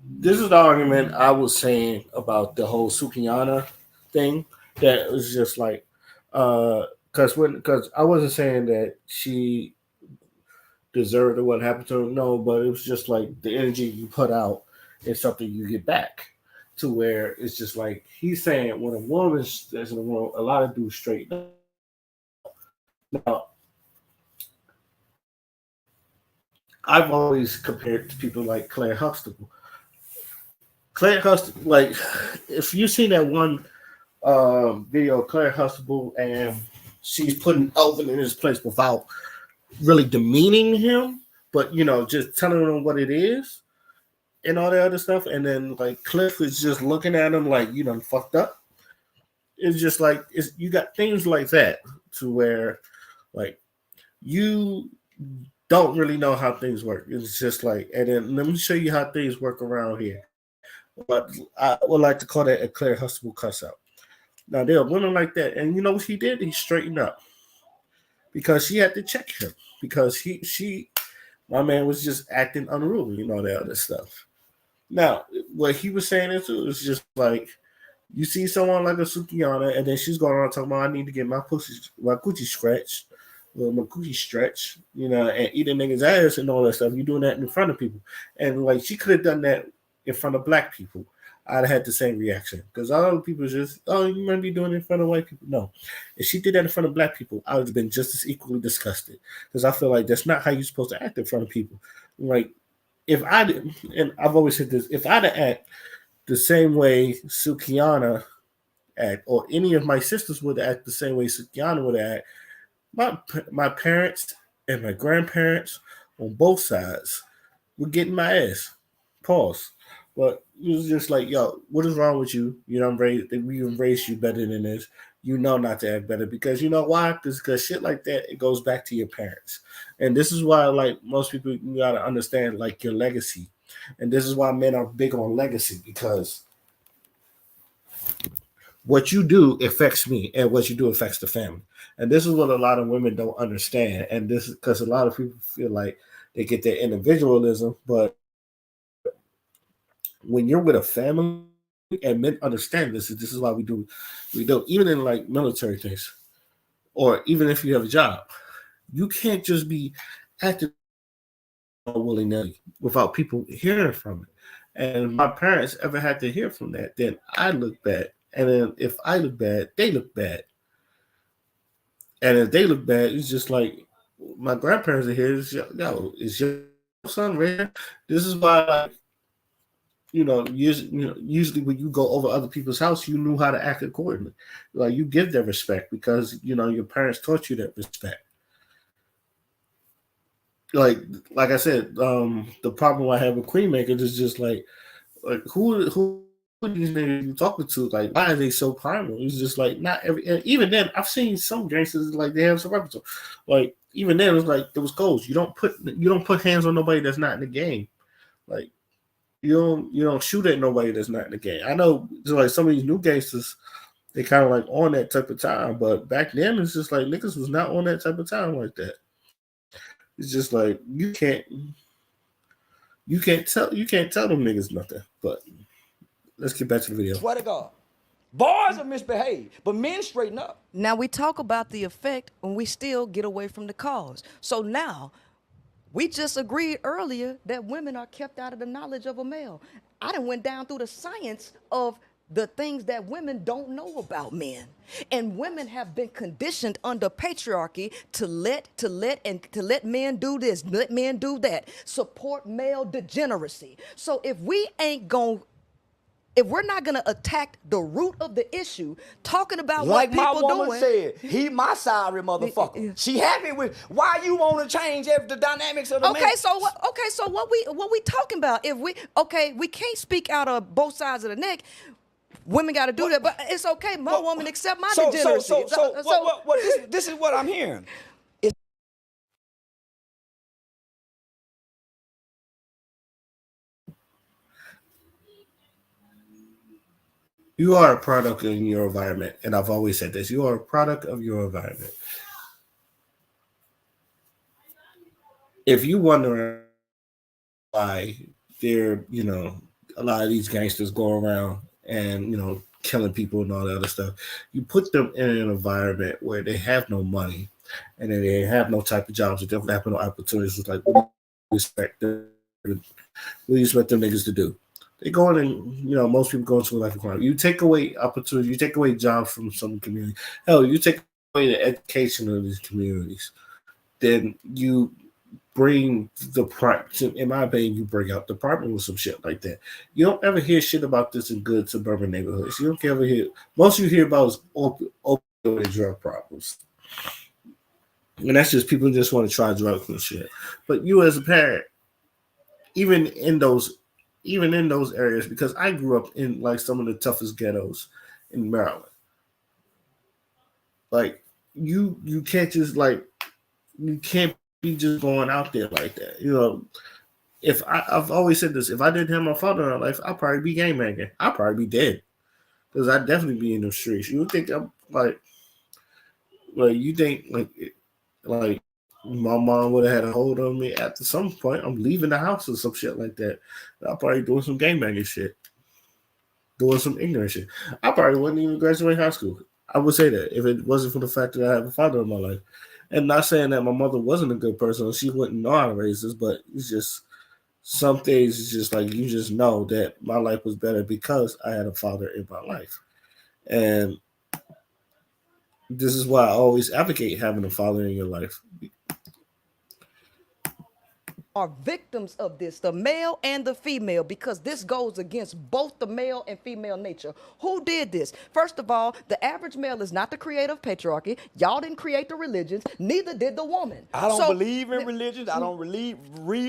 This is the argument I was saying about the whole Sukiyana thing. That was just like, because I wasn't saying that she deserved or what happened to her. No, but it was just like the energy you put out is something you get back. To where it's just like he's saying when a woman's in the room, a lot of dudes straighten up. Now, I've always compared to people like Claire Huxtable. Claire Huxtable, like if you seen that one video of Claire Huxtable and she's putting Elvin in his place without really demeaning him, but just telling him what it is and all that other stuff, and then like Cliff is just looking at him like you done fucked up. It's just like you got things like that to where like you don't really know how things work. It's just like, and then let me show you how things work around here. But I would like to call that a Claire Huxtable cuss out. Now there are women like that, and you know what he did? He straightened up because she had to check him because my man was just acting unruly and all that other stuff. Now, what he was saying is just like you see someone like a Sukiyana, and then she's going on talking about I need to get my coochie scratched, my coochie stretch, and eat a nigga's ass and all that stuff. You're doing that in front of people, and like she could have done that in front of black people. I'd have had the same reaction because all the people just, oh, you might be doing it in front of white people. No, if she did that in front of black people, I would have been just as equally disgusted because I feel like that's not how you're supposed to act in front of people. Like if I did, and I've always said this, if I'd act the same way Sukiyana act, or any of my sisters would act the same way Sukiyana would act, my parents and my grandparents on both sides were getting my ass. Pause. But it was just like, yo, what is wrong with you? We embrace you better than this. You know not to act better because you know why? Because shit like that, it goes back to your parents. And this is why, like, most people, you got to understand, like, your legacy. And this is why men are big on legacy because what you do affects me and what you do affects the family. And this is what a lot of women don't understand. And this is because a lot of people feel like they get their individualism, but when you're with a family and men understand this is why we do even in like military things or even if you have a job, you can't just be acting willy-nilly without people hearing from it. And if my parents ever had to hear from that, then I look bad. And then if I look bad, they look bad. And if they look bad, it's just like my grandparents are here. It's your son, right? This is why, like, usually when you go over other people's house, you knew how to act accordingly. Like you give them respect because your parents taught you that respect. Like I said, the problem I have with Queen Makers is just like who are these niggas you talking to? Like why are they so primal? It's just like not every. And even then, I've seen some gangsters like they have some repertoire. Like even then, it was like there was codes. You don't put hands on nobody that's not in the game. Like. You don't shoot at nobody that's not in the game. I know like some of these new gangsters, they kind of like on that type of time, but back then it's just like niggas was not on that type of time like that. It's just like you can't tell them niggas nothing. But let's get back to the video. Swear to God. Boys are misbehaved, but men straighten up. Now we talk about the effect when we still get away from the cause. So now We just agreed earlier that women are kept out of the knowledge of a male. I done went down through the science of the things that women don't know about men. And women have been conditioned under patriarchy to let men do this, let men do that, support male degeneracy. So if we're not gonna attack the root of the issue, talking about Like what my people woman doing, said, he my sorry motherfucker. She happy with why you want to change the dynamics of the man. so what we talking about? If we can't speak out of both sides of the neck. Women got to do that, but it's okay. My woman accept my degeneracy. This is what I'm hearing. You are a product in your environment, and I've always said this. You are a product of your environment. If you wonder why there, a lot of these gangsters go around and killing people and all that other stuff, you put them in an environment where they have no money, and then they have no type of jobs, they don't have no opportunities. It's like, what do you expect them niggas to do? They go in and, most people go into a life of crime. You take away opportunities, you take away jobs from some community. Hell, you take away the education of these communities. Then you bring in my opinion, you bring out the problem with some shit like that. You don't ever hear shit about this in good suburban neighborhoods. You don't ever hear, most you hear about is opioid and drug problems. And that's just people just want to try drugs and shit. But you as a parent, even in those areas, because I grew up in like some of the toughest ghettos in Maryland. Like you can't just you can't be just going out there like that. I've always said this, if I didn't have my father in my life, I'd probably be gang banging. I'd probably be dead. Because I'd definitely be in the streets. You would think I'm you think like my mom would have had a hold on me at some point. I'm leaving the house or some shit like that. I'm probably doing some gangbanging shit, doing some ignorant shit. I probably wouldn't even graduate high school. I would say that if it wasn't for the fact that I have a father in my life. And not saying that my mother wasn't a good person or she wouldn't know how to raise us, but it's just some things it's just like you just know that my life was better because I had a father in my life. And this is why I always advocate having a father in your life. Are victims of this, the male and the female, because this goes against both the male and female nature. Who did this? First of all, the average male is not the creator of patriarchy. Y'all didn't create the religions, neither did the woman. I don't believe in religions. I don't read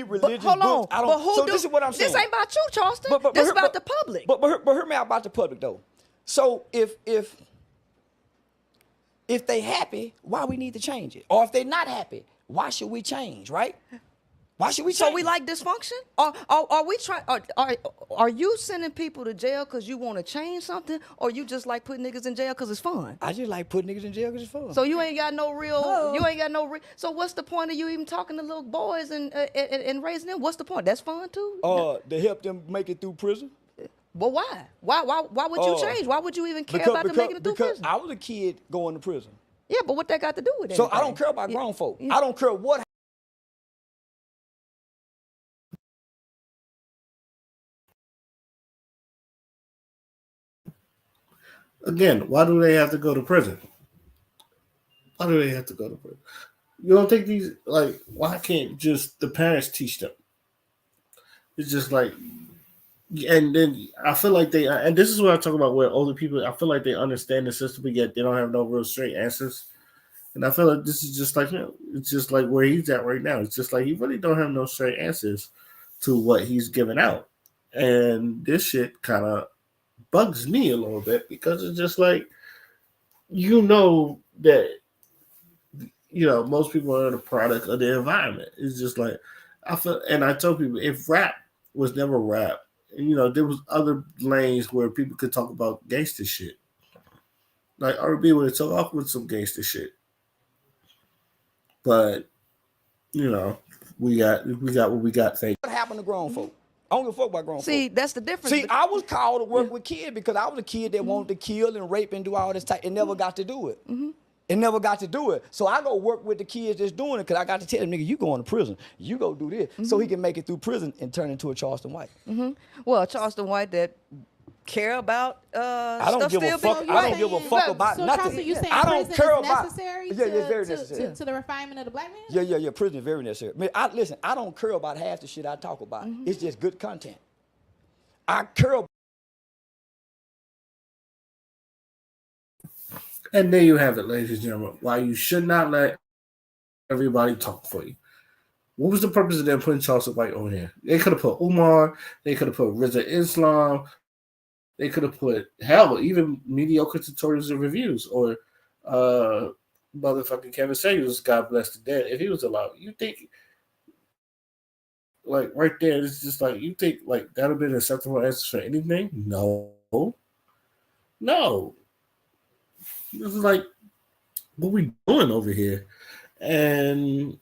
religious hold on. books. I don't. This is what I'm saying. This ain't about you, Charleston. This is about the public. But hear me out about the public though. So if they happy, why we need to change it? Or if they're not happy, why should we change? Right? Why should we change? So we like dysfunction? Are we trying? Are you sending people to jail because you want to change something, or you just like putting niggas in jail because it's fun? I just like putting niggas in jail because it's fun. So you ain't got no real. You ain't got no. So what's the point of you even talking to little boys and raising them? What's the point? That's fun too. To help them make it through prison. But why? Why would you change? Why would you even care about them making it through prison? I was a kid going to prison. Yeah, but what that got to do with it? So I don't care about grown folk. I don't care what. Again, why do they have to go to prison? Why do they have to go to prison? You don't think why can't just the parents teach them? It's just like, and then I feel like and this is what I talk about where older people, I feel like they understand the system, but yet they don't have no real straight answers. And I feel like this is just like, it's just like where he's at right now. It's just like he really don't have no straight answers to what he's giving out. And this shit kind of bugs me a little bit because it's just like, that, most people are the product of the environment. It's just like, I feel, and I tell people, if rap was never rap, there was other lanes where people could talk about gangster shit. Like R&B would talk off with some gangster shit. But, we got what we got. What happened to grown folk? I don't give a fuck about grown folk. See, that's the difference. See, I was called to work with kids because I was a kid that wanted to kill and rape and do all this type and never got to do it. Mm-hmm. and never got to do it. So I go work with the kids that's doing it because I got to tell them, nigga, you going to prison. You go do this. So he can make it through prison and turn into a Charleston White. Well, Charleston White that care about I don't stuff give a still fuck. being I don't right. give a fuck about So nothing. Charleston, you saying I don't prison care is about. necessary Yeah, it's very to, necessary. to the refinement of the black man? Yeah. Prison is very necessary. Man, listen, I don't care about half the shit I talk about. It's just good content. I care about. And there you have it, ladies and gentlemen. Why you should not let everybody talk for you. What was the purpose of them putting Charleston White on here? They could have put Umar. They could have put Rizza Islam. They could have put, hell, even mediocre tutorials and reviews. Or motherfucking Kevin Samuels, God bless the dead, if he was allowed. You think, like, right there, it's just like, you think, like, that would have been acceptable answers for anything? No. This is like, what we doing over here? And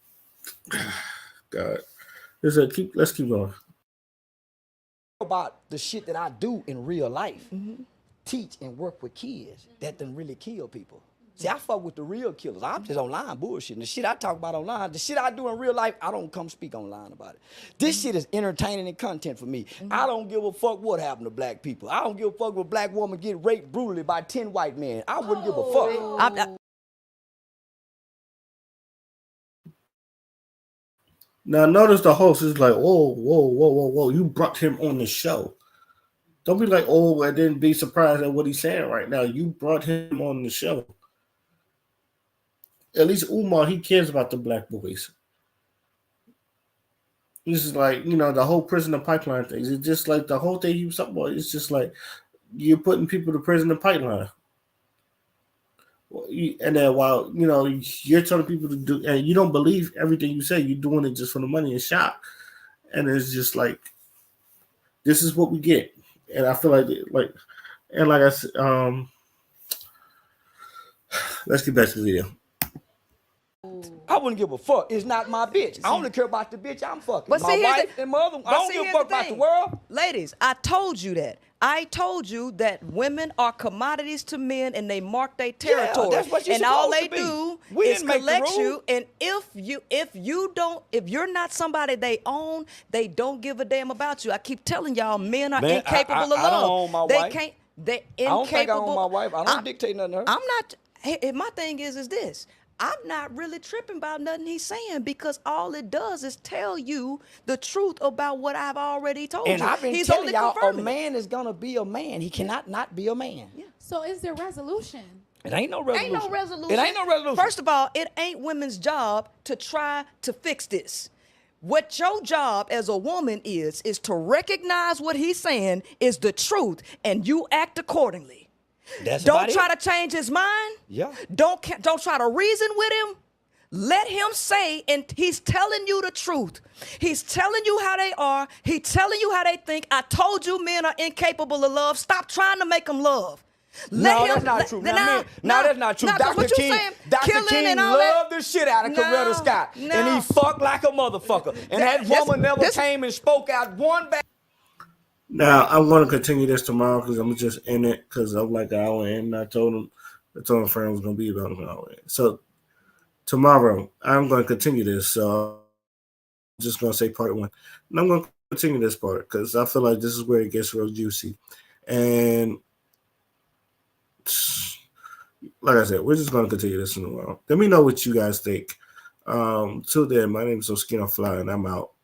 God, let's keep going. About the shit that I do in real life, teach and work with kids that done really kill people. See, I fuck with the real killers. I'm just online bullshitting. The shit I talk about online, the shit I do in real life, I don't come speak online about it. This shit is entertaining and content for me. I don't give a fuck what happened to black people. I don't give a fuck if a black woman get raped brutally by 10 white men. I wouldn't give a fuck. Now, notice the host is like, whoa. You brought him on the show. Don't be like, oh, and then be surprised at what he's saying right now. You brought him on the show. At least Umar, he cares about the black boys. This is like, the whole prisoner pipeline thing. It's just like the whole thing he was talking about. It's just like you're putting people to prison pipeline. And then while, you're telling people to do, and you don't believe everything you say, you're doing it just for the money and shop. And it's just like, this is what we get. And I feel like I said, let's get back to the video. I wouldn't give a fuck. It's not my bitch. I only care about the bitch I'm fucking. But My wife and mother. I don't give a fuck about the world. Ladies, I told you that. I told you that women are commodities to men and they mark their territory. Yeah, that's what you're and all supposed they to be. do We is didn't make the collect rules. you. And if you're not somebody they own, they don't give a damn about you. I keep telling y'all, men are incapable of love. I don't own my wife. They're incapable. I don't think I own my wife. I don't dictate nothing to her. I'm not. My thing is this. I'm not really tripping about nothing he's saying because all it does is tell you the truth about what I've already told And you. I've been He's telling only y'all, a confirming it. man is gonna be a man. He cannot not be a man. Yeah. So is there resolution? It ain't no resolution. Ain't no resolution. It ain't no resolution. First of all, it ain't women's job to try to fix this. What your job as a woman is to recognize what he's saying is the truth and you act accordingly. That's Don't about try it. to change his mind. Yeah. Don't try to reason with him. Let him say, and he's telling you the truth. He's telling you how they are. He's telling you how they think. I told you men are incapable of love. Stop trying to make them love. That's not true. Now, that's not true. Dr. King loved the shit out of Coretta Scott. And he fucked like a motherfucker. And that woman never came and spoke out one bad. Now, I want to continue this tomorrow because I'm just in it because I'm like an hour in. I told him my friend was going to be about an hour in. So, tomorrow, I'm going to continue this. So I'm just going to say part one. And I'm going to continue this part because I feel like this is where it gets real juicy. And like I said, we're just going to continue this in a while. Let me know what you guys think. Till then, my name is Oskino Fly, and I'm out.